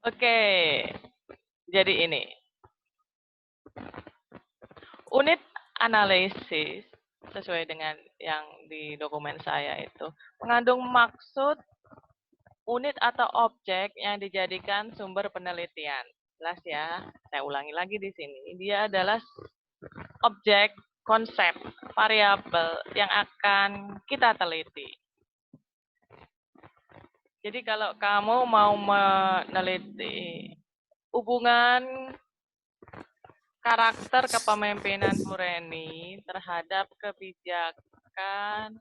Oke, jadi ini. Unit analisis, sesuai dengan yang di dokumen saya itu, mengandung maksud unit atau objek yang dijadikan sumber penelitian. Jelas ya, saya ulangi lagi di sini. Dia adalah objek, konsep, variabel yang akan kita teliti. Jadi kalau kamu mau meneliti hubungan karakter kepemimpinan Bu Reni terhadap kebijakan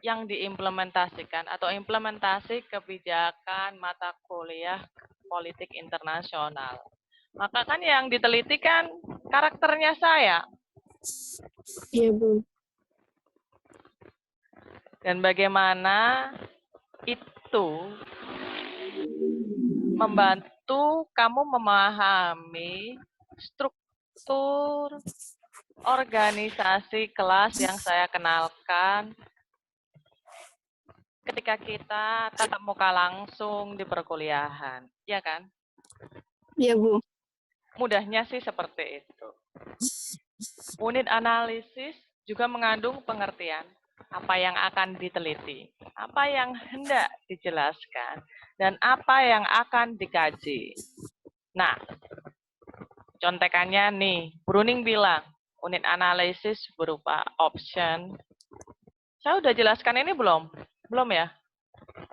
yang diimplementasikan atau implementasi kebijakan mata kuliah politik internasional. Maka kan yang diteliti kan karakternya saya. Iya, Bu. Dan bagaimana itu membantu kamu memahami struktur organisasi kelas yang saya kenalkan ketika kita tatap muka langsung di perkuliahan, ya kan? Iya, Bu. Mudahnya sih seperti itu. Unit analisis juga mengandung pengertian apa yang akan diteliti, apa yang hendak dijelaskan, dan apa yang akan dikaji. Nah, contekannya nih, Bruning bilang, unit analisis berupa option. Saya udah jelaskan ini belum? Belum ya?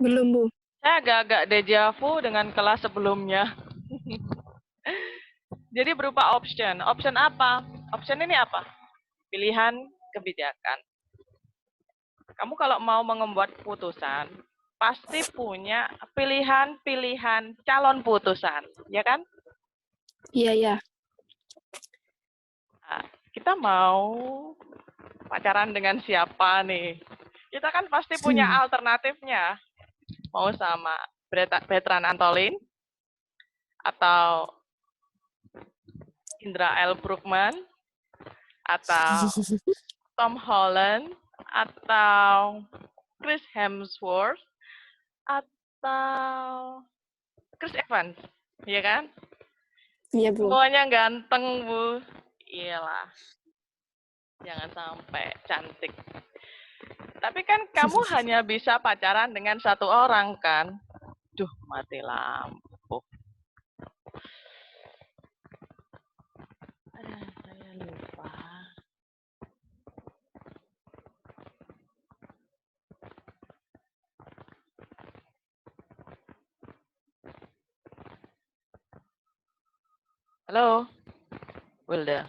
Belum, Bu. Saya agak-agak deja vu dengan kelas sebelumnya. Jadi berupa option. Option apa? Option ini apa? Pilihan kebijakan. Kamu kalau mau membuat putusan, pasti punya pilihan-pilihan calon putusan, ya kan? Iya, iya. Nah, kita mau pacaran dengan siapa nih? Kita kan pasti punya alternatifnya. Mau sama Bertrand Antolin, atau Indra L. Bruggman, atau Tom Holland, atau Chris Hemsworth, atau Chris Evans, ya kan? Iya, Bu. Semuanya ganteng, Bu. Iyalah, jangan sampai cantik. Tapi kan kamu hanya bisa pacaran dengan satu orang, kan? Duh, mati lampu. Aduh, saya lupa. Halo, Wilda.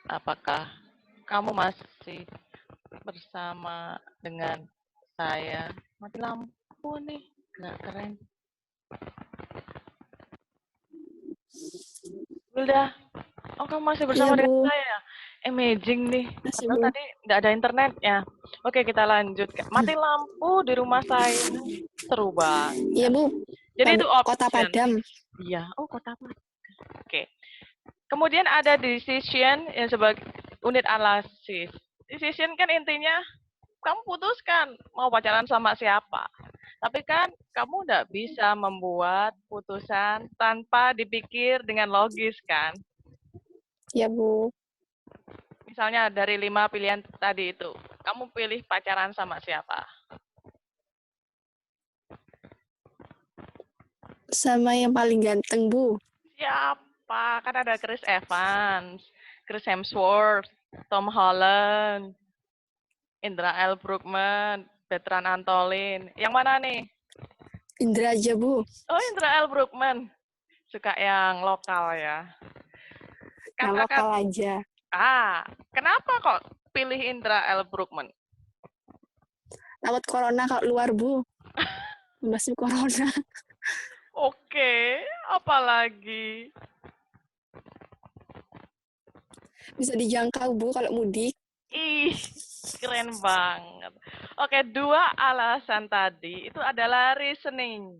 Apakah kamu masih bersama dengan saya? Mati lampu nih, nggak keren. Wilda, oh kamu masih Iya, bersama dengan Bu. saya? Amazing nih. Masih, Padahal Bu. tadi nggak ada internetnya. Oke, kita lanjut. Mati lampu di rumah saya. Seru Iya, banget. Bu. Jadi itu Kota option. Padam. Iya, oh kota apa? Oke. Kemudian ada decision yang sebagai unit analisis. Decision kan intinya kamu putuskan mau pacaran sama siapa. Tapi kan kamu nggak bisa membuat putusan tanpa dipikir dengan logis kan. Iya, Bu. Misalnya dari 5 pilihan tadi itu, kamu pilih pacaran sama siapa? Sama yang paling ganteng, Bu. Siapa? Kan ada Chris Evans, Chris Hemsworth, Tom Holland, Indra L. Bruggman, Bertrand Antolin. Yang mana nih? Indra aja, Bu. Oh, Indra L. Bruggman. Suka yang lokal ya. Kan Yang akan lokal aja. Kenapa kok pilih Indra L. Bruggman? Takut corona kalau luar, Bu. Masih corona. Oke, apalagi? Bisa dijangkau, Bu, kalau mudik. Ih, keren banget. Oke, 2 alasan tadi itu adalah reasoning.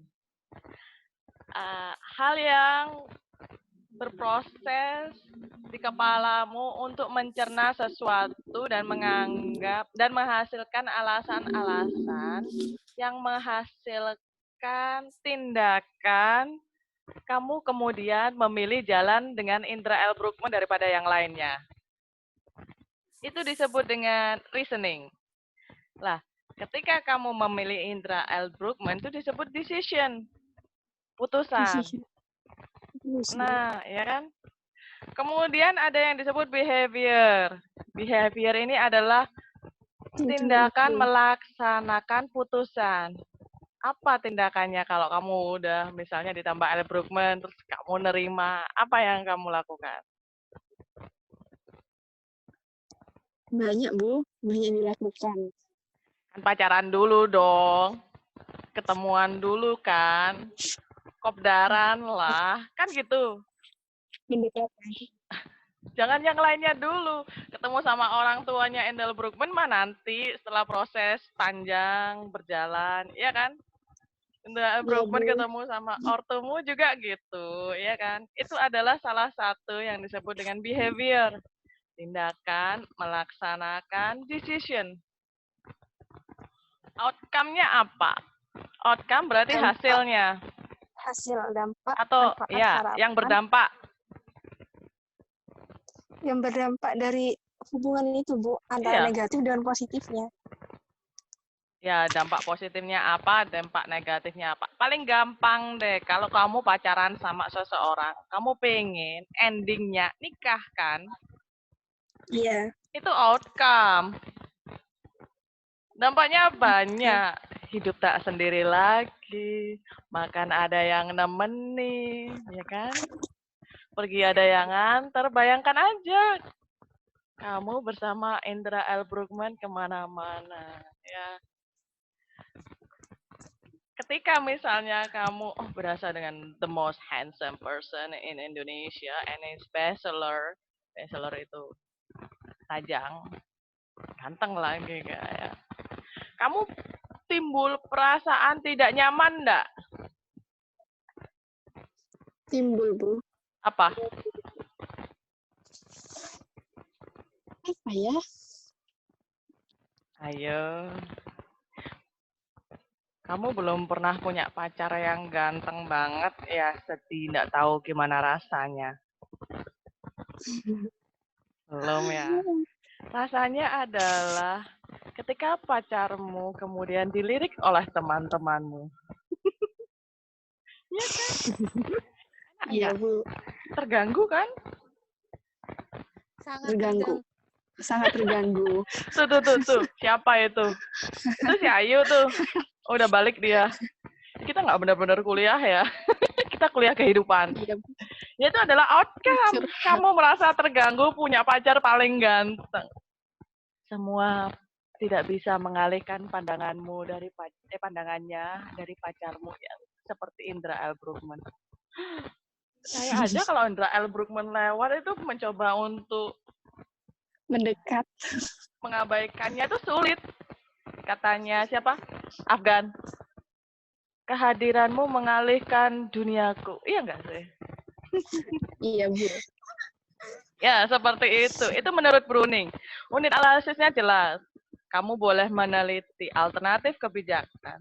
Hal yang berproses di kepalamu untuk mencerna sesuatu dan menganggap dan menghasilkan alasan-alasan yang menghasilkan tindakan kamu kemudian memilih jalan dengan indra L. Brookman daripada yang lainnya. Itu disebut dengan reasoning. Lah, ketika kamu memilih indra L. Brookman itu disebut decision, putusan. Nah, ya kan? Kemudian ada yang disebut behavior. Behavior ini adalah tindakan melaksanakan putusan. Apa tindakannya kalau kamu udah misalnya ditambah L. Brookman, terus kamu nerima, apa yang kamu lakukan? Banyak, Bu. Banyak yang dilakukan. Kan pacaran dulu dong. Ketemuan dulu kan. Kopdaran lah. Kan gitu. Pendekatan. Jangan yang lainnya dulu. Ketemu sama orang tuanya Endel Brookman mah nanti setelah proses panjang berjalan, ya kan? Endel Brookman Bu. ketemu sama ortumu juga gitu, ya kan? Itu adalah salah satu yang disebut dengan behavior. Tindakan melaksanakan decision. Outcome-nya apa? Outcome berarti Dampak. hasilnya. Hasil, dampak, Atau manfaat, ya, harapan. yang berdampak. Yang berdampak dari hubungan itu, Bu, antara Iya. negatif dan positifnya. Ya, dampak positifnya apa, dampak negatifnya apa. Paling gampang deh, kalau kamu pacaran sama seseorang, kamu pengen endingnya nikah kan? Iya. Itu outcome. Dampaknya banyak. Hidup tak sendiri lagi, makan ada yang nemenin, ya kan? Pergi ada yang nganter, bayangkan aja. Kamu bersama Indra L. Brookman kemana-mana, ya. Ketika misalnya kamu berasa dengan the most handsome person in Indonesia and is bachelor itu tajang, ganteng lagi kayak. Kamu timbul perasaan tidak nyaman enggak? Timbul, Bu. Apa? Apa ya? Ayo. Kamu belum pernah punya pacar yang ganteng banget, ya sedih, nggak tahu gimana rasanya. Belum ya. Rasanya adalah ketika pacarmu kemudian dilirik oleh teman-temanmu. Iya kan? Iya, Bu. Terganggu kan? Sangat terganggu. Sangat terganggu. Tuh. Siapa itu? Itu si Ayu tuh. Udah balik dia. Kita nggak benar-benar kuliah ya. Kita kuliah kehidupan. Iya, Bu. Ya, itu adalah outcome. Kamu merasa terganggu punya pacar paling ganteng. Semua tidak bisa mengalihkan pandanganmu dari pandangannya dari pacarmu yang seperti Indra L. Brookman. Saya aja kalau Indra L. Brookman lewat itu mencoba untuk mendekat. Mengabaikannya itu sulit. Katanya siapa? Afgan. Kehadiranmu mengalihkan duniaku. Iya nggak sih? Iya, Bu. Ya, seperti itu. Itu menurut Bruning. Unit analisisnya jelas. Kamu boleh meneliti alternatif kebijakan.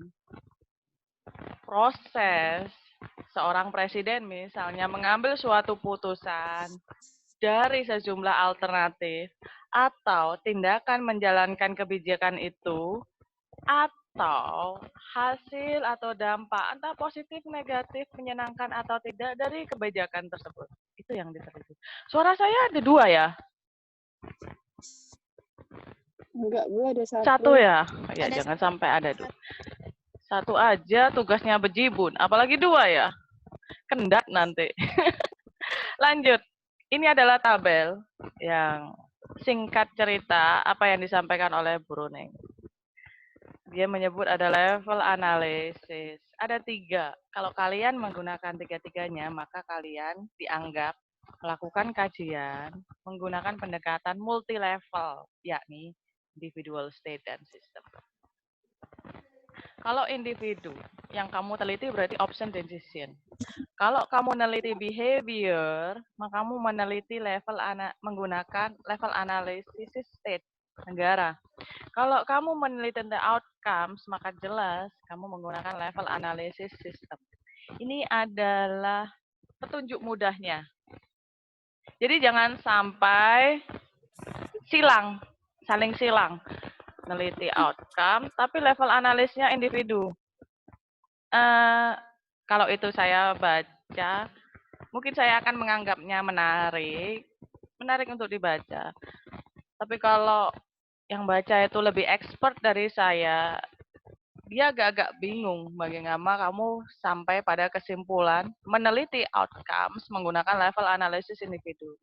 Proses seorang presiden misalnya mengambil suatu putusan dari sejumlah alternatif atau tindakan menjalankan kebijakan itu atau hasil atau dampak entah positif, negatif, menyenangkan atau tidak dari kebijakan tersebut. Itu yang diteliti. Suara saya ada 2 ya? Enggak, Bu, ada 1. 1 ya? Ya, ada jangan sampai ada 2. 1 aja tugasnya bejibun, apalagi 2 ya? Kendat nanti. Lanjut. Ini adalah tabel yang singkat cerita apa yang disampaikan oleh Bruning. Dia menyebut ada level analisis. Ada 3. Kalau kalian menggunakan 3-tiganya, maka kalian dianggap melakukan kajian menggunakan pendekatan multi level, yakni individual state dan system. Kalau individu, yang kamu teliti berarti option decision. Kalau kamu meneliti behavior, maka kamu meneliti menggunakan level analisis state negara. Kalau kamu meneliti tentang outcomes, maka jelas kamu menggunakan level analisis system. Ini adalah petunjuk mudahnya. Jadi jangan sampai saling silang. Meneliti outcome, tapi level analisnya individu. Kalau itu saya baca, mungkin saya akan menganggapnya menarik untuk dibaca. Tapi kalau yang baca itu lebih expert dari saya, dia agak-agak bingung bagaimana kamu sampai pada kesimpulan meneliti outcomes menggunakan level analisis individu.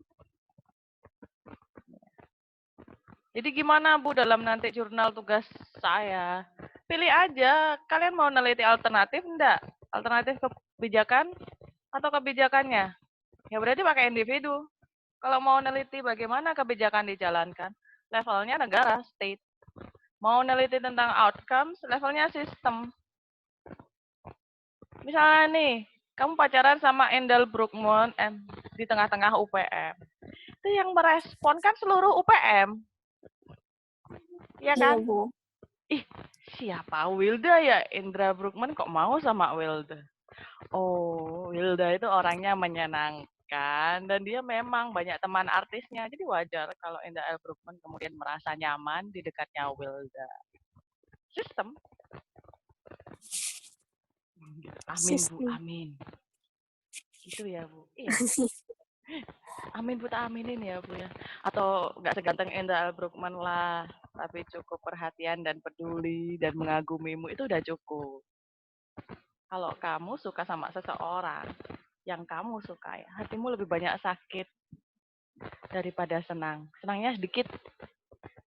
Jadi gimana Bu dalam nanti jurnal tugas saya? Pilih aja, kalian mau neliti alternatif enggak? Alternatif kebijakan atau kebijakannya? Ya berarti pakai individu. Kalau mau neliti bagaimana kebijakan dijalankan, levelnya negara, state. Mau neliti tentang outcomes, levelnya sistem. Misalnya nih, kamu pacaran sama Endel Brookman di tengah-tengah UPM. Itu yang merespon kan seluruh UPM. Iya Iya, kan? Bu. Ih, siapa Wilda ya? Indra Brookman kok mau sama Wilda? Oh, Wilda itu orangnya menyenangkan dan dia memang banyak teman artisnya. Jadi wajar kalau Indra L. Brookman kemudian merasa nyaman di dekatnya Wilda. Sistem. Amin, Bu. Sistem. Amin. Gitu ya, Bu. Iya. Amin, Bu. Tak aminin ya, Bu ya. Atau nggak seganteng Indra L. Brookman lah. Tapi cukup perhatian dan peduli dan mengagumimu itu udah cukup. Kalau kamu suka sama seseorang yang kamu sukai, hatimu lebih banyak sakit daripada senang. Senangnya sedikit.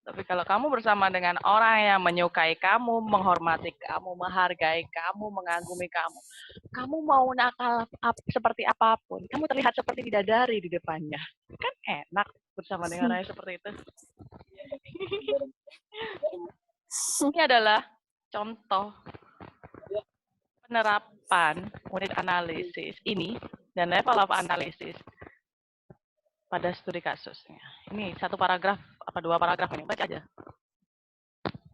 Tapi kalau kamu bersama dengan orang yang menyukai kamu, menghormati kamu, menghargai kamu, mengagumi kamu, kamu mau nakal seperti apapun, kamu terlihat seperti bidadari di depannya. Kan enak bersama dengan orang yang seperti itu. Ini adalah contoh penerapan unit analisis ini dan level of analysis pada studi kasusnya. Ini satu paragraf, apa dua paragraf ini, baca aja.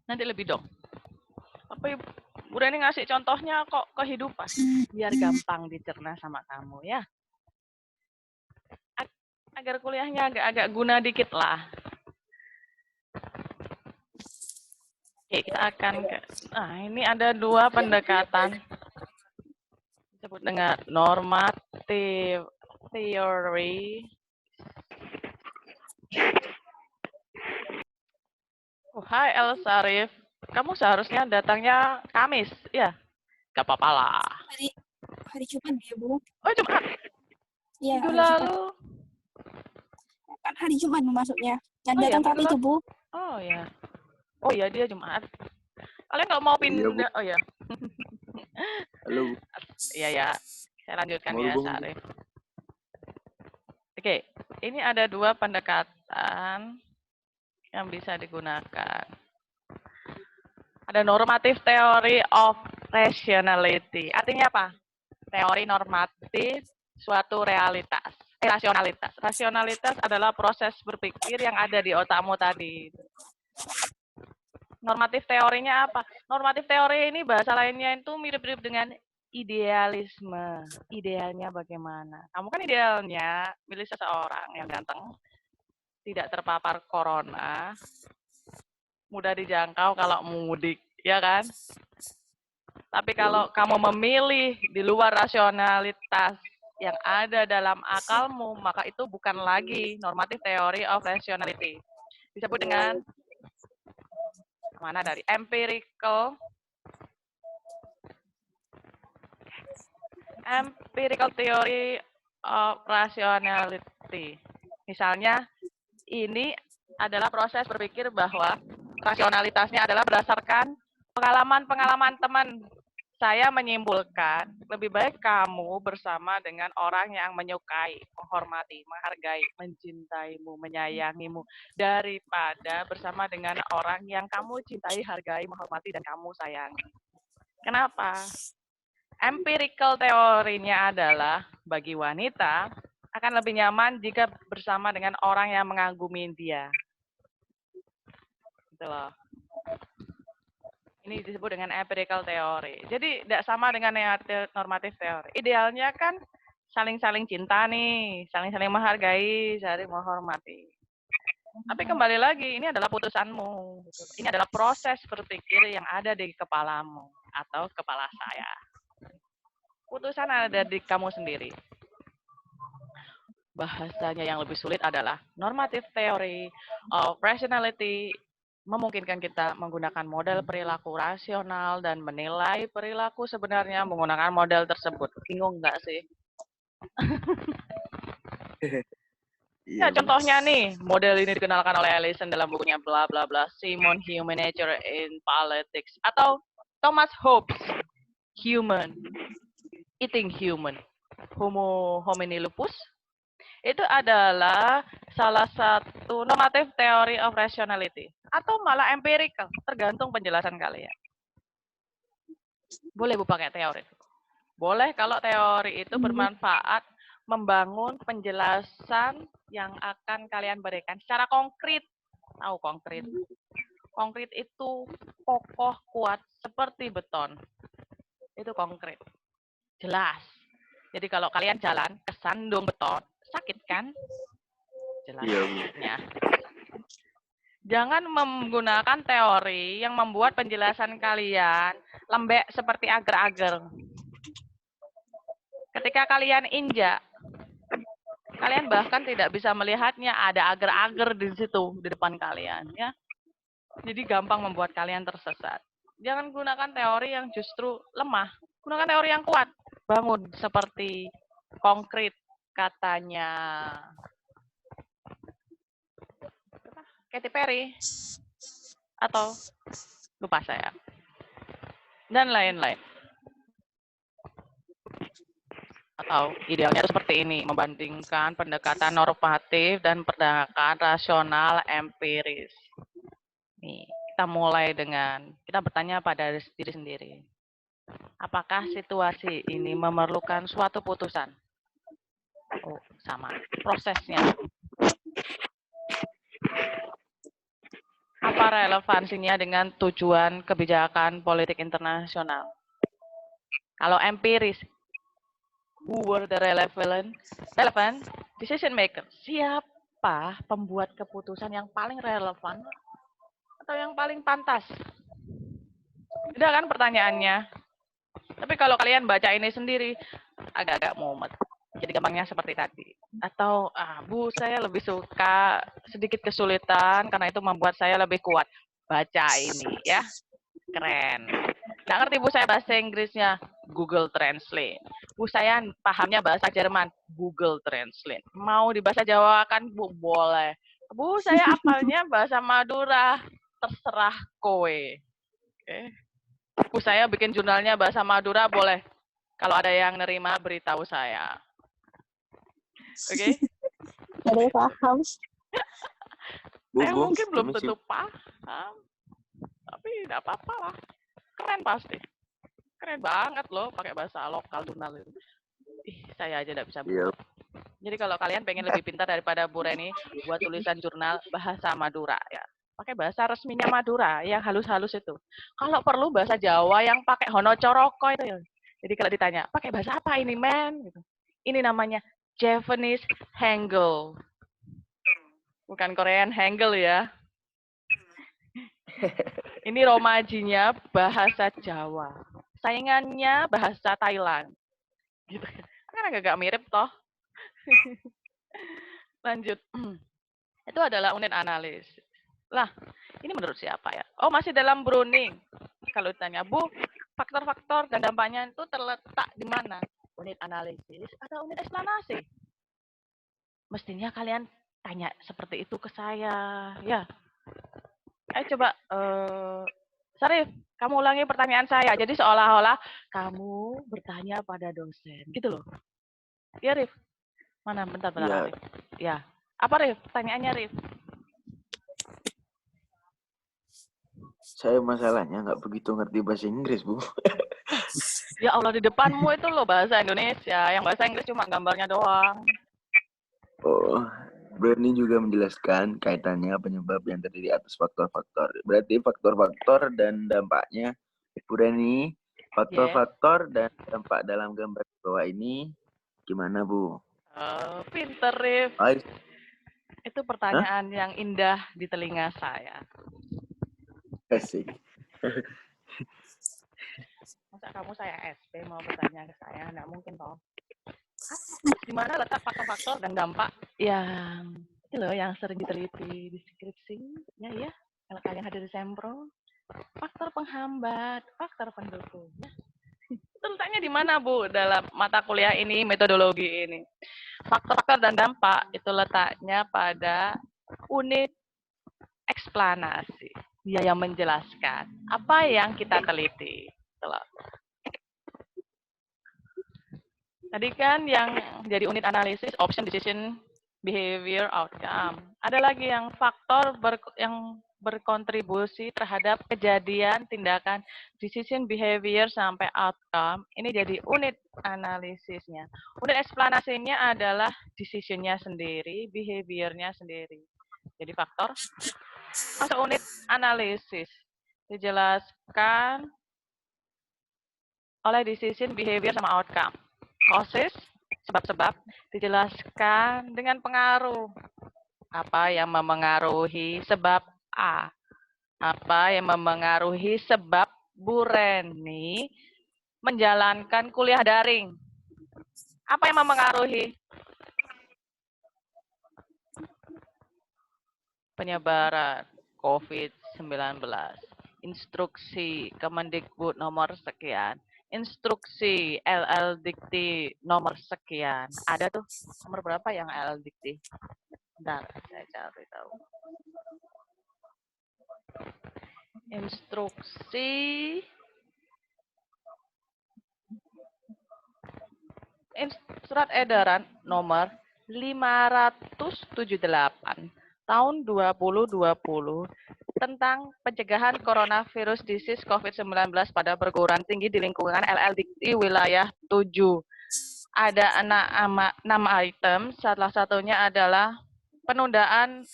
Nanti lebih dong. Tapi Bu Reni ngasih contohnya kok kehidupan, biar gampang dicerna sama kamu ya. Agar kuliahnya agak-agak guna dikit lah. Oke, kita akan ini ada dua pendekatan disebut dengan normative theory. Hai El Sarif, kamu seharusnya datangnya Kamis, ya? Gak apa-apa lah. Hari Jumat ya, Bu? Oh, Jumat? Iya, Minggu hari Jumat. lalu. Kan hari Jumat masuknya. Yang Oh ya, datang saat itu, Bu. Oh ya. Oh ya, dia Jumat. Kalian nggak mau pindah? Oh ya. Halo. Iya ya. Saya lanjutkan ya, Sarif. Oke, ini ada dua pendekatan yang bisa digunakan. Ada normative theory of rationality. Artinya apa? Teori normatif suatu realitas. Rasionalitas. Rasionalitas adalah proses berpikir yang ada di otakmu tadi. Normatif teorinya apa? Normatif teori ini bahasa lainnya itu mirip-mirip dengan idealisme. Idealnya bagaimana? Kamu kan idealnya milih seseorang yang ganteng, tidak terpapar corona, mudah dijangkau kalau mudik, ya kan? Tapi kalau kamu memilih di luar rasionalitas yang ada dalam akalmu, maka itu bukan lagi normative theory of rationality. Disebut dengan mana dari empirical theory of rationality. Misalnya, ini adalah proses berpikir bahwa rasionalitasnya adalah berdasarkan pengalaman-pengalaman teman. Saya menyimpulkan, lebih baik kamu bersama dengan orang yang menyukai, menghormati, menghargai, mencintaimu, menyayangimu, daripada bersama dengan orang yang kamu cintai, hargai, menghormati, dan kamu sayangi. Kenapa? Empirical teorinya adalah bagi wanita akan lebih nyaman jika bersama dengan orang yang mengagumi dia. Gitu loh. Ini disebut dengan empirical teori. Jadi tidak sama dengan normatif teori. Idealnya kan saling-saling cinta nih, saling-saling menghargai, saling menghormati. Tapi kembali lagi, ini adalah putusanmu. Ini adalah proses berpikir yang ada di kepalamu atau kepala saya. Putusan ada di kamu sendiri. Bahasanya yang lebih sulit adalah normative theory of rationality memungkinkan kita menggunakan model perilaku rasional dan menilai perilaku sebenarnya menggunakan model tersebut. Bingung nggak sih? Ya, contohnya nih, model ini dikenalkan oleh Allison dalam bukunya bla bla bla, Simon Human Nature in Politics, atau Thomas Hobbes, Human, Eating Human, Homo homini lupus. Itu adalah salah satu normative theory of rationality, atau malah empirical, tergantung penjelasan kalian. Boleh Bu pakai teori. Boleh kalau teori itu bermanfaat membangun penjelasan yang akan kalian berikan secara konkret. Tahu konkret? Konkret itu kokoh, kuat, seperti beton. Itu konkret. Jelas. Jadi kalau kalian jalan ke sandung beton, sakit kan? Jelasnya. Jangan menggunakan teori yang membuat penjelasan kalian lembek seperti agar-agar. Ketika kalian injak, kalian bahkan tidak bisa melihatnya ada agar-agar di situ di depan kalian, ya. Jadi gampang membuat kalian tersesat. Jangan gunakan teori yang justru lemah. Gunakan teori yang kuat. Bangun seperti konkret, katanya Katy Perry atau lupa saya. Dan lain-lain. Atau idealnya itu seperti ini, membandingkan pendekatan normatif dan pendekatan rasional empiris. Nih, kita mulai dengan, kita bertanya pada diri sendiri. Apakah situasi ini memerlukan suatu putusan? Oh, sama. Prosesnya. Apa relevansinya dengan tujuan kebijakan politik internasional? Kalau empiris, who were the relevant decision maker? Siapa pembuat keputusan yang paling relevan atau yang paling pantas? Tidak kan pertanyaannya? Tapi kalau kalian baca ini sendiri, agak-agak mumet. Jadi gampangnya seperti tadi. Atau, Bu, saya lebih suka sedikit kesulitan karena itu membuat saya lebih kuat. Baca ini, ya. Keren. Nggak ngerti, Bu, saya bahasa Inggrisnya. Google Translate. Bu, saya pahamnya bahasa Jerman. Google Translate. Mau di bahasa Jawa kan, Bu? Boleh. Bu, saya apalnya bahasa Madura. Terserah kowe. Oke. Bu, saya bikin jurnalnya bahasa Madura, boleh. Kalau ada yang nerima, beritahu saya. Oke? Ada yang paham. Saya mungkin belum tentu paham. Tapi tidak apa-apa lah. Keren pasti. Keren banget loh pakai bahasa lokal jurnal itu. Saya aja tidak bisa buat. Jadi kalau kalian pengen lebih pintar daripada Bu Reni, buat tulisan jurnal bahasa Madura ya. Pakai bahasa resminya Madura yang halus-halus itu. Kalau perlu bahasa Jawa yang pakai hono coroko itu ya. Jadi kalau ditanya, pakai bahasa apa ini, men? Gitu. Ini namanya Javanese Hangul. Bukan Korean Hangul ya. Ini romajinya bahasa Jawa. Saingannya bahasa Thailand. Gitu. Kan agak mirip toh. Lanjut. Itu adalah unit analisis. Lah, ini menurut siapa ya? Oh, masih dalam Browning. Kalau ditanya, Bu, faktor-faktor dan dampaknya itu terletak di mana? Unit analisis atau unit eksplanasi? Mestinya kalian tanya seperti itu ke saya. Ya. Ayo coba, Sarif, kamu ulangi pertanyaan saya. Jadi seolah-olah kamu bertanya pada dosen. Gitu loh. Ya, Rif. Mana? Bentar, Ya. Rif. Ya. Apa, Rif? Pertanyaannya, Rif. Saya masalahnya nggak begitu ngerti bahasa Inggris, Bu. Ya Allah, di depanmu itu loh bahasa Indonesia, yang bahasa Inggris cuma gambarnya doang. Oh, Bro ini juga menjelaskan kaitannya penyebab yang terdiri atas faktor-faktor. Berarti faktor-faktor dan dampaknya, Bu Reni, faktor-faktor dan dampak dalam gambar di bawah ini gimana, Bu? Pinter, Rif. Hai. Itu pertanyaan yang indah di telinga saya. Asik. Masa kamu saya SP mau bertanya ke saya? Nggak mungkin toh. Di mana letak faktor-faktor dan dampak yang itu loh yang sering diteliti di skripsinya ya, kalau kalian hadir di sempro, faktor penghambat, faktor pendukung. Itu letaknya di mana, Bu, dalam mata kuliah ini, metodologi ini? Faktor-faktor dan dampak itu letaknya pada unit eksplanasi. Dia yang menjelaskan apa yang kita teliti. Tadi kan yang jadi unit analisis, option, decision, behavior, outcome. Ada lagi yang faktor yang berkontribusi terhadap kejadian, tindakan, decision, behavior, sampai outcome. Ini jadi unit analisisnya. Unit eksplanasinya adalah decision-nya sendiri, behavior-nya sendiri. Jadi faktor. Masuk unit analisis. Dijelaskan oleh decision, behavior, sama outcome. Causes, sebab-sebab, dijelaskan dengan pengaruh. Apa yang memengaruhi sebab A? Apa yang memengaruhi sebab Bu Reni menjalankan kuliah daring? Apa yang memengaruhi? Penyebaran COVID-19. Instruksi Kemendikbud nomor sekian. Instruksi LL Dikti nomor sekian. Ada tuh nomor berapa yang LL Dikti? Bentar, saya cari tahu. Instruksi Surat Edaran nomor 578 tahun 2020 tentang pencegahan coronavirus disease COVID-19 pada perguruan tinggi di lingkungan LL Dikti wilayah 7. Ada 6 item, salah satunya adalah penundaan,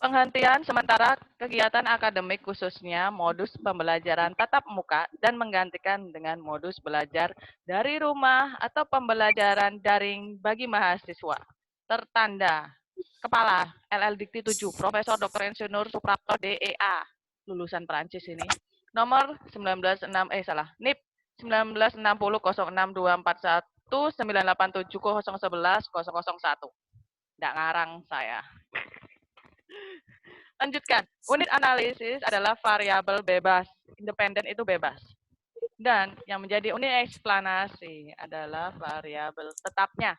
penghentian sementara kegiatan akademik khususnya modus pembelajaran tatap muka dan menggantikan dengan modus belajar dari rumah atau pembelajaran daring bagi mahasiswa. Tertanda Kepala LL Dikti 7, Profesor Dr. Insinyur Suprapto DEA, lulusan Perancis ini. Nomor NIP 196006241987001001. Nggak ngarang saya. Lanjutkan. Unit analisis adalah variabel bebas. Independen itu bebas. Dan yang menjadi unit eksplanasi adalah variabel tetapnya.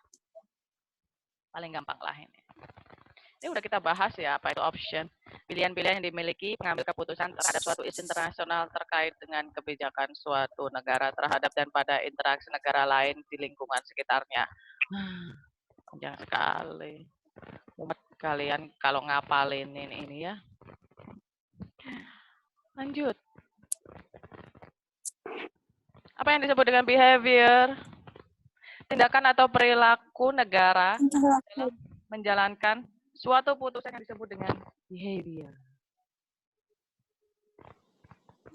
Paling gampang lah ini. Ini udah kita bahas ya, apa itu option. Pilihan-pilihan yang dimiliki pengambil keputusan terhadap suatu isu internasional terkait dengan kebijakan suatu negara terhadap dan pada interaksi negara lain di lingkungan sekitarnya. Panjang sekali. Mumet kalian kalau ngapalin ini ya. Lanjut. Apa yang disebut dengan behavior? Tindakan atau perilaku negara dalam menjalankan suatu putusan yang disebut dengan behavior.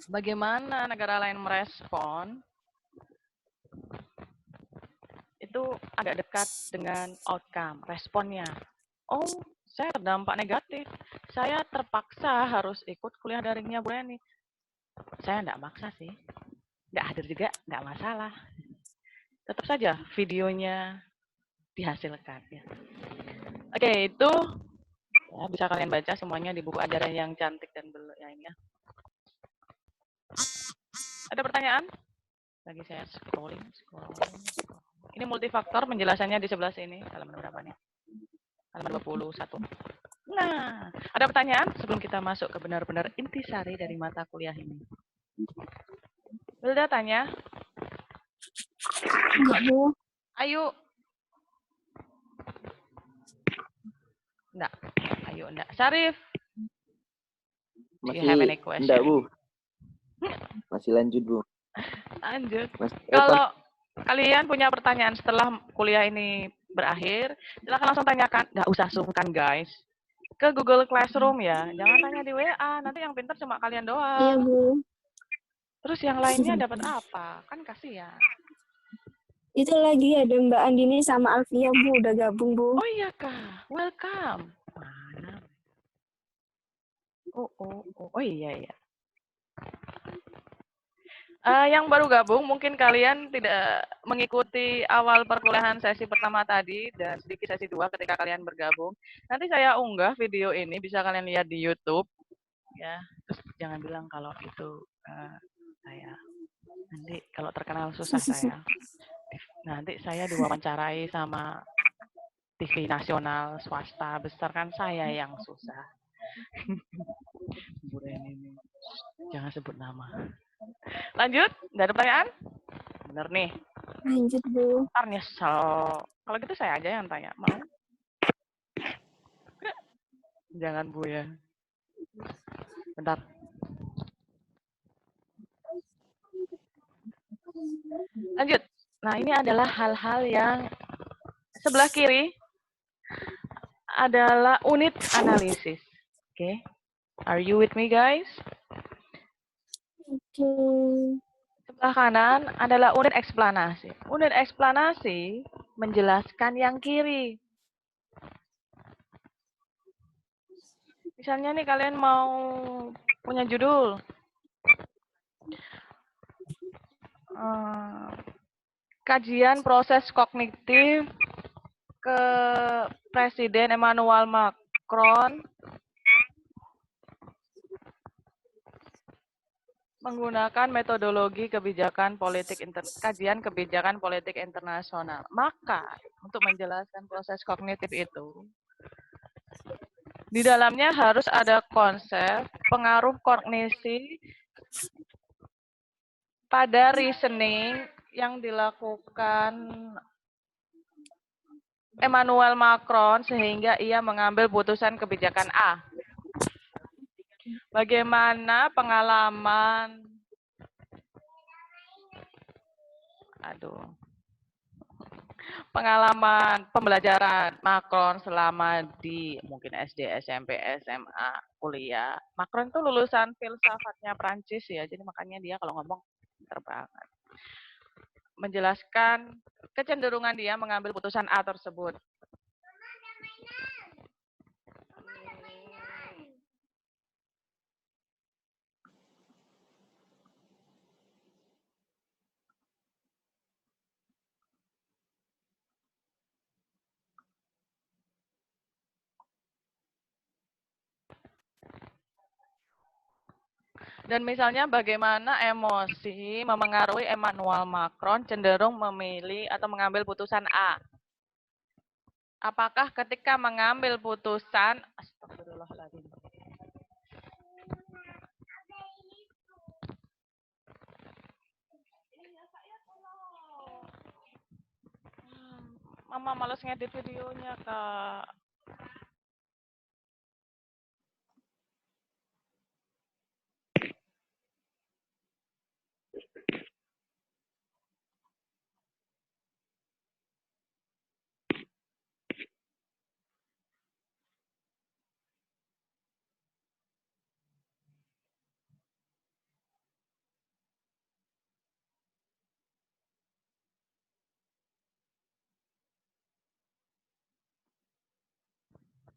Bagaimana negara lain merespon? Itu agak dekat dengan outcome, responnya. Oh, saya terdampak negatif. Saya terpaksa harus ikut kuliah daringnya Bu Reni. Saya enggak maksa sih. Enggak hadir juga, enggak masalah. Tetap saja videonya dihasilkan. Ya. Oke, itu ya, bisa kalian baca semuanya di buku ajaran yang cantik dan lainnya. Ada pertanyaan? Lagi saya scrolling. Ini multifaktor, penjelasannya di sebelah sini. Halaman berapa nih? Halaman 21. Nah, ada pertanyaan sebelum kita masuk ke benar-benar intisari dari mata kuliah ini? Wilda tanya. Ayo. Enggak. Ayo, enggak. Syarif. Do you have any Enggak, question? Bu. Masih lanjut, Bu. Lanjut. Mas, Kalau kalian punya pertanyaan setelah kuliah ini berakhir, silakan langsung tanyakan. Nggak usah sungkan, guys. Ke Google Classroom ya. Jangan tanya di WA. Nanti yang pintar cuma kalian Iya, doang. Bu. Terus yang lainnya dapat apa? Kan kasihan. Itu lagi ada Mbak Andini sama Alfia, Bu. Udah gabung, Bu. Oh iya, Kak. Welcome. Mana? Oh iya. Yang baru gabung, mungkin kalian tidak mengikuti awal perkuliahan sesi pertama tadi dan sedikit sesi 2 ketika kalian bergabung. Nanti saya unggah video ini, bisa kalian lihat di YouTube. Ya, terus jangan bilang kalau itu saya. Nanti kalau terkenal susah saya. Nanti saya diwawancarai sama TV nasional, swasta besar, kan saya yang susah. Bu Reni ini. Jangan sebut nama. Lanjut, nggak ada pertanyaan? Bener nih. Lanjut, Bu. Ntar nyesel. Kalau gitu saya aja yang tanya. Mau? Jangan, Bu, ya. Bentar. Lanjut. Nah, ini adalah hal-hal yang sebelah kiri adalah unit analisis. Oke. Are you with me, guys? Oke. Sebelah kanan adalah unit eksplanasi. Unit eksplanasi menjelaskan yang kiri. Misalnya nih kalian mau punya judul. Kajian proses kognitif ke Presiden Emmanuel Macron menggunakan metodologi kajian kebijakan politik internasional. Maka untuk menjelaskan proses kognitif itu, di dalamnya harus ada konsep pengaruh kognisi pada reasoning yang dilakukan Emmanuel Macron sehingga ia mengambil putusan kebijakan A. Bagaimana pengalaman pembelajaran Macron selama di mungkin SD, SMP, SMA, kuliah. Macron itu lulusan filsafatnya Prancis ya, jadi makanya dia kalau ngomong pintar banget. Menjelaskan kecenderungan dia mengambil putusan A tersebut. Dan misalnya bagaimana emosi memengaruhi Emmanuel Macron cenderung memilih atau mengambil putusan A. Apakah ketika mengambil putusan, astagfirullahaladzim. Mama males ngedit videonya, Kak.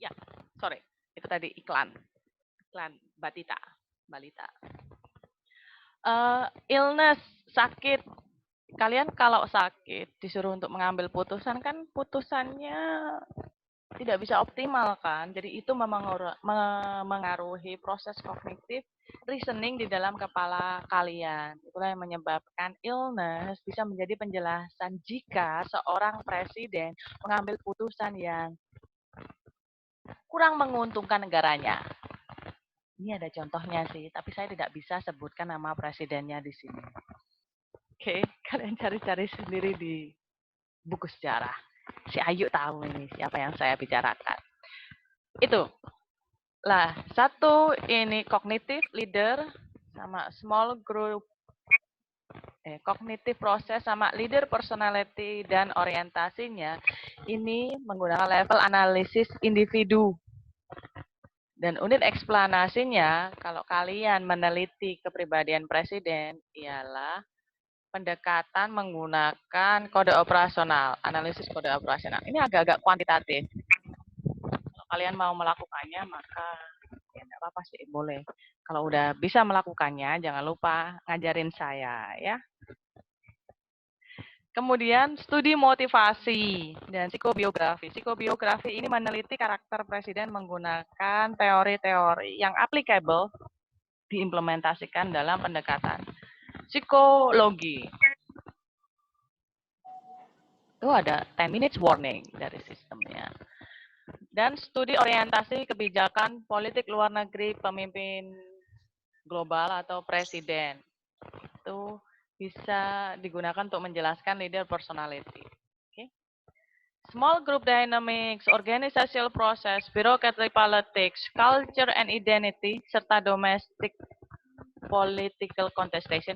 Ya, sorry. Itu tadi iklan. Iklan Balita. Illness, sakit. Kalian kalau sakit disuruh untuk mengambil putusan, kan putusannya tidak bisa optimal kan. Jadi itu memengaruhi proses kognitif reasoning di dalam kepala kalian. Itulah yang menyebabkan illness bisa menjadi penjelasan jika seorang presiden mengambil putusan yang kurang menguntungkan negaranya. Ini ada contohnya sih, tapi saya tidak bisa sebutkan nama presidennya di sini. Oke, kalian cari-cari sendiri di buku sejarah. Si Ayu tahu ini siapa yang saya bicarakan. Itu. Lah, satu ini cognitive leader sama small group cognitive process sama leader personality dan orientasinya ini menggunakan level analisis individu. Dan unit eksplanasinya kalau kalian meneliti kepribadian presiden ialah pendekatan menggunakan kode operasional, analisis kode operasional. Ini agak-agak kuantitatif. Kalau kalian mau melakukannya maka ya enggak apa-apa sih, boleh. Kalau udah bisa melakukannya jangan lupa ngajarin saya ya. Kemudian studi motivasi dan psikobiografi. Psikobiografi ini meneliti karakter presiden menggunakan teori-teori yang applicable diimplementasikan dalam pendekatan psikologi. Itu ada 10 minutes warning dari sistemnya. Dan studi orientasi kebijakan politik luar negeri pemimpin global atau presiden. Itu bisa digunakan untuk menjelaskan leader personality. Okay. Small group dynamics, organizational process, bureaucratic politics, culture and identity, serta domestic political contestation.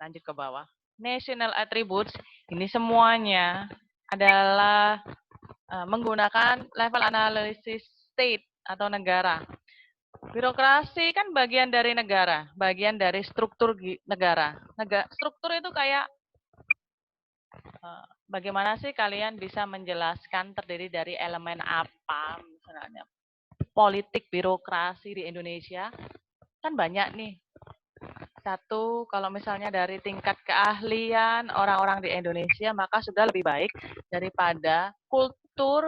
Lanjut ke bawah. National attributes, ini semuanya adalah menggunakan level analisis state atau negara. Birokrasi kan bagian dari negara, bagian dari struktur negara. Struktur itu kayak bagaimana sih kalian bisa menjelaskan terdiri dari elemen apa, misalnya politik birokrasi di Indonesia kan banyak nih. Satu, kalau misalnya dari tingkat keahlian orang-orang di Indonesia maka sudah lebih baik daripada struktur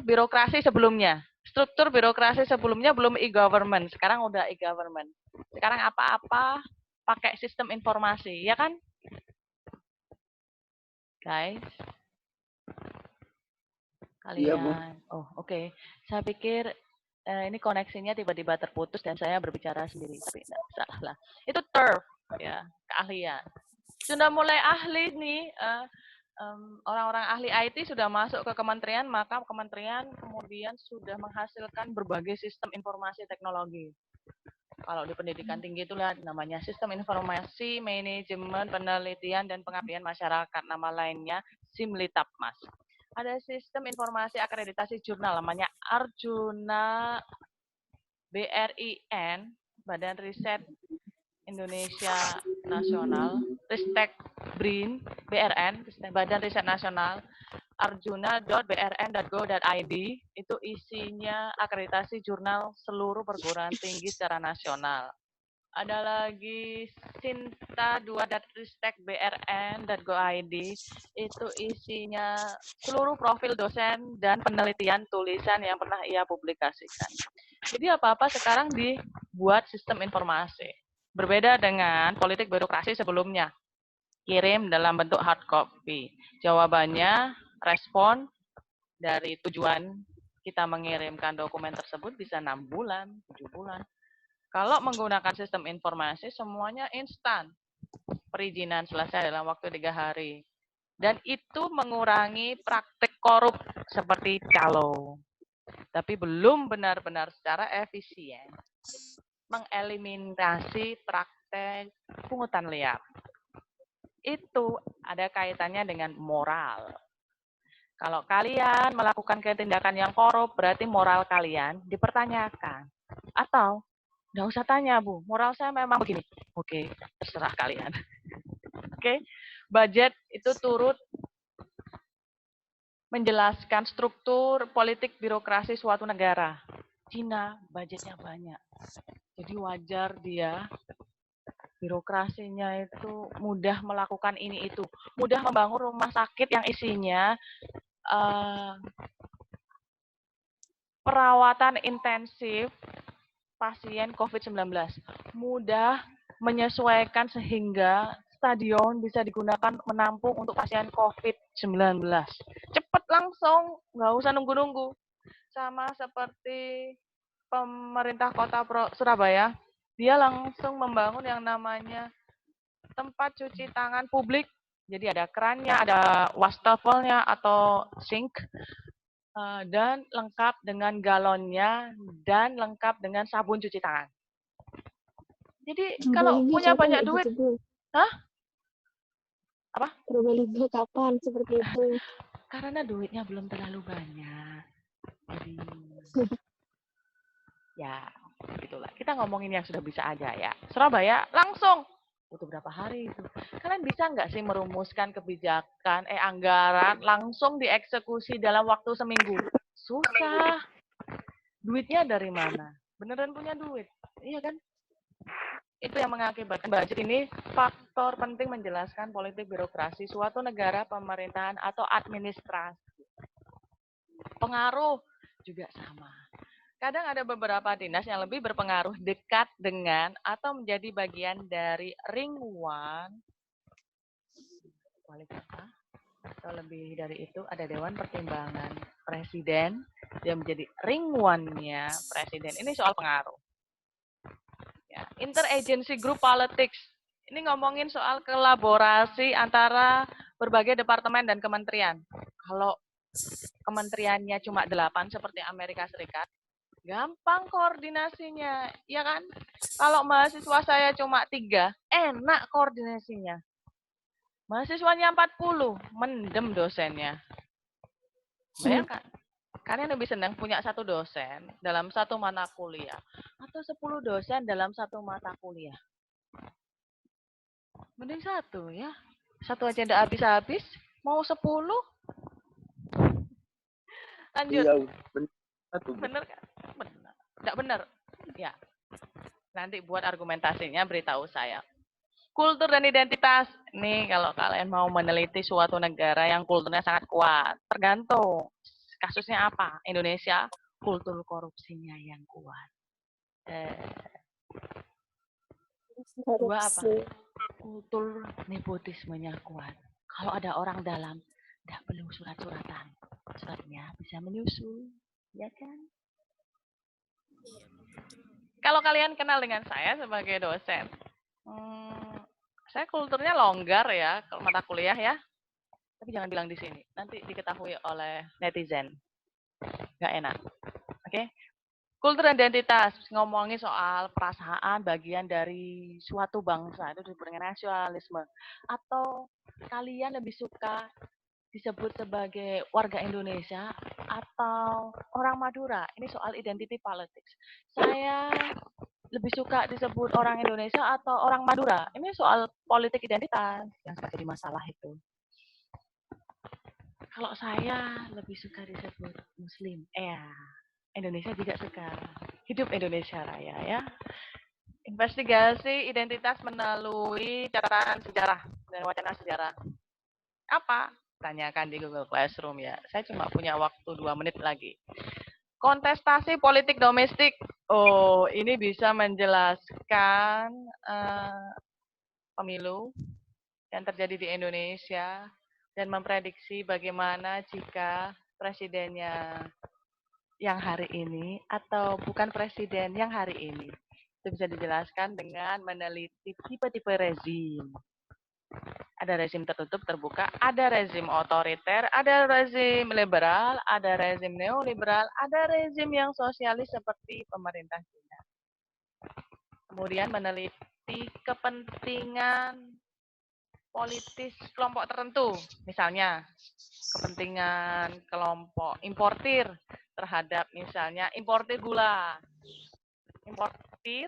birokrasi sebelumnya. Struktur birokrasi sebelumnya belum e-government, sekarang udah e-government. Sekarang apa-apa pakai sistem informasi, ya kan? Guys. Kalian. Iya, Bu. Oh, oke. Saya pikir ini koneksinya tiba-tiba terputus dan saya berbicara sendiri, tapi tidak salah lah. Itu turf, ya, keahlian. Sudah mulai ahli nih, orang-orang ahli IT sudah masuk ke kementerian, maka kementerian kemudian sudah menghasilkan berbagai sistem informasi teknologi. Kalau di pendidikan tinggi itu lihat namanya sistem informasi, manajemen, penelitian, dan pengabdian masyarakat. Nama lainnya Simlitapmas. Ada sistem informasi akreditasi jurnal, namanya Arjuna BRIN, Badan Riset Indonesia Nasional, Ristek BRIN, BRN, Badan Riset Nasional, arjuna.brn.go.id, itu isinya akreditasi jurnal seluruh perguruan tinggi secara nasional. Ada lagi sinta2.ristekbrn.go.id, itu isinya seluruh profil dosen dan penelitian tulisan yang pernah ia publikasikan. Jadi apa-apa sekarang dibuat sistem informasi. Berbeda dengan politik birokrasi sebelumnya. Kirim dalam bentuk hard copy. Jawabannya, respon dari tujuan kita mengirimkan dokumen tersebut bisa 6 bulan, 7 bulan. Kalau menggunakan sistem informasi, semuanya instan. Perizinan selesai dalam waktu 3 hari. Dan itu mengurangi praktik korup seperti calo. Tapi belum benar-benar secara efisien mengeliminasi praktek pungutan liar. Itu ada kaitannya dengan moral. Kalau kalian melakukan tindakan yang korup, berarti moral kalian dipertanyakan. Atau nggak usah tanya, Bu. Moral saya memang begini. Oke, terserah kalian. Oke, budget itu turut menjelaskan struktur politik birokrasi suatu negara. Cina budgetnya banyak. Jadi wajar dia birokrasinya itu mudah melakukan ini itu. Mudah membangun rumah sakit yang isinya perawatan intensif pasien COVID-19. Mudah menyesuaikan sehingga stadion bisa digunakan menampung untuk pasien COVID-19. Cepat langsung, nggak usah nunggu-nunggu. Sama seperti pemerintah kota Surabaya, dia langsung membangun yang namanya tempat cuci tangan publik. Jadi ada kerannya, ada wastafelnya atau sink. dan lengkap dengan galonnya dan lengkap dengan sabun cuci tangan. Jadi kalau Purbalingga punya kapan banyak kayak duit, gitu, Bu? hah? Apa? Purbalingga kapan seperti itu? Karena duitnya belum terlalu banyak. Jadi ya gitulah. Kita ngomongin yang sudah bisa aja ya. Surabaya langsung butuh berapa hari itu? Kalian bisa nggak sih merumuskan kebijakan, anggaran langsung dieksekusi dalam waktu seminggu? Susah. Duitnya dari mana? Beneran punya duit, iya kan? Itu yang mengakibatkan budget ini faktor penting menjelaskan politik birokrasi suatu negara, pemerintahan, atau administrasi. Pengaruh juga sama. Kadang ada beberapa dinas yang lebih berpengaruh dekat dengan atau menjadi bagian dari ring one. Atau lebih dari itu ada Dewan Pertimbangan Presiden yang menjadi ring one-nya presiden. Ini soal pengaruh. Ya, interagency group politics. Ini ngomongin soal kolaborasi antara berbagai departemen dan kementerian. Kalau kementeriannya cuma 8 seperti Amerika Serikat, gampang koordinasinya, ya kan? Kalau mahasiswa saya cuma 3, enak koordinasinya. Mahasiswanya 40, mendem dosennya. Bayangkan, kalian lebih senang punya satu dosen dalam satu mata kuliah atau 10 dosen dalam satu mata kuliah? Mending satu ya. Satu aja ndak habis-habis, mau 10? Lanjut. Iya, Bener kan? Bener. Nggak bener? Ya. Nanti buat argumentasinya beritahu saya. Kultur dan identitas. Nih kalau kalian mau meneliti suatu negara yang kulturnya sangat kuat, tergantung kasusnya apa. Indonesia, kultur korupsinya yang kuat. Dua apa? Korupsi. Kultur nepotismenya kuat. Kalau ada orang dalam, tidak perlu surat-suratan. Suratnya bisa menyusul, ya kan? Kalau kalian kenal dengan saya sebagai dosen, saya kulturnya longgar ya, kalau mata kuliah ya. Tapi jangan bilang di sini, nanti diketahui oleh netizen. Nggak enak. Oke? Kultur dan identitas, ngomongin soal perasaan bagian dari suatu bangsa, itu disebut dengan nasionalisme. Atau kalian lebih suka disebut sebagai warga Indonesia atau orang Madura? Ini soal identity politics. Saya lebih suka disebut orang Indonesia atau orang Madura? Ini soal politik identitas yang suka jadi masalah itu. Kalau saya lebih suka disebut Muslim, Indonesia juga suka. Hidup Indonesia Raya ya. Investigasi identitas melalui catatan sejarah dan wacana sejarah. Apa? Tanyakan di Google Classroom ya. Saya cuma punya waktu 2 menit lagi. Kontestasi politik domestik. Oh, ini bisa menjelaskan pemilu yang terjadi di Indonesia dan memprediksi bagaimana jika presidennya yang hari ini atau bukan presiden yang hari ini. Itu bisa dijelaskan dengan meneliti tipe-tipe rezim. Ada rezim tertutup, terbuka, ada rezim otoriter, ada rezim liberal, ada rezim neoliberal, ada rezim yang sosialis seperti pemerintah China. Kemudian meneliti kepentingan politis kelompok tertentu, misalnya kepentingan kelompok importir terhadap misalnya importir gula. Importir,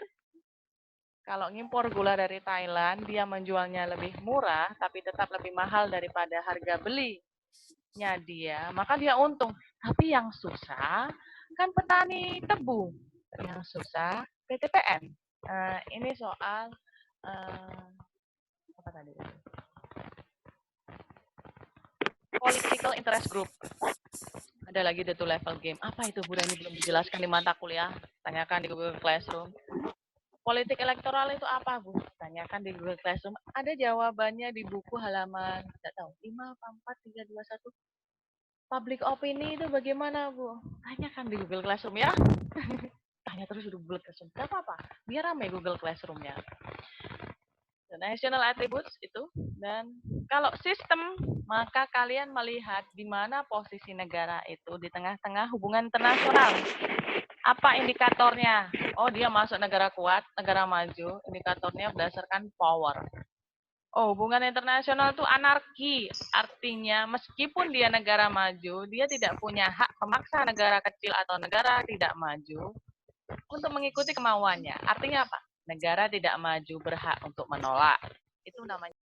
kalau ngimpor gula dari Thailand, dia menjualnya lebih murah, tapi tetap lebih mahal daripada harga belinya dia, maka dia untung. Tapi yang susah kan petani tebu, yang susah PTPN. Ini soal apa tadi? Political interest group. Ada lagi the two level game. Apa itu Bu Reni belum dijelaskan di mata kuliah? Tanyakan di Google Classroom. Politik elektoral itu apa, Bu? Tanyakan di Google Classroom. Ada jawabannya di buku halaman, tidak tahu, 5, 4, 3, 2, 1. Public opini itu bagaimana, Bu? Tanyakan di Google Classroom ya. Tanya terus di Google Classroom. Gak apa-apa, biar ramai Google Classroom-nya. National attributes itu. Dan kalau sistem, maka kalian melihat di mana posisi negara itu di tengah-tengah hubungan internasional. Apa indikatornya? Oh, dia masuk negara kuat, negara maju. Indikatornya berdasarkan power. Oh, hubungan internasional itu anarki. Artinya, meskipun dia negara maju, dia tidak punya hak memaksa negara kecil atau negara tidak maju untuk mengikuti kemauannya. Artinya apa? Negara tidak maju berhak untuk menolak. Itu namanya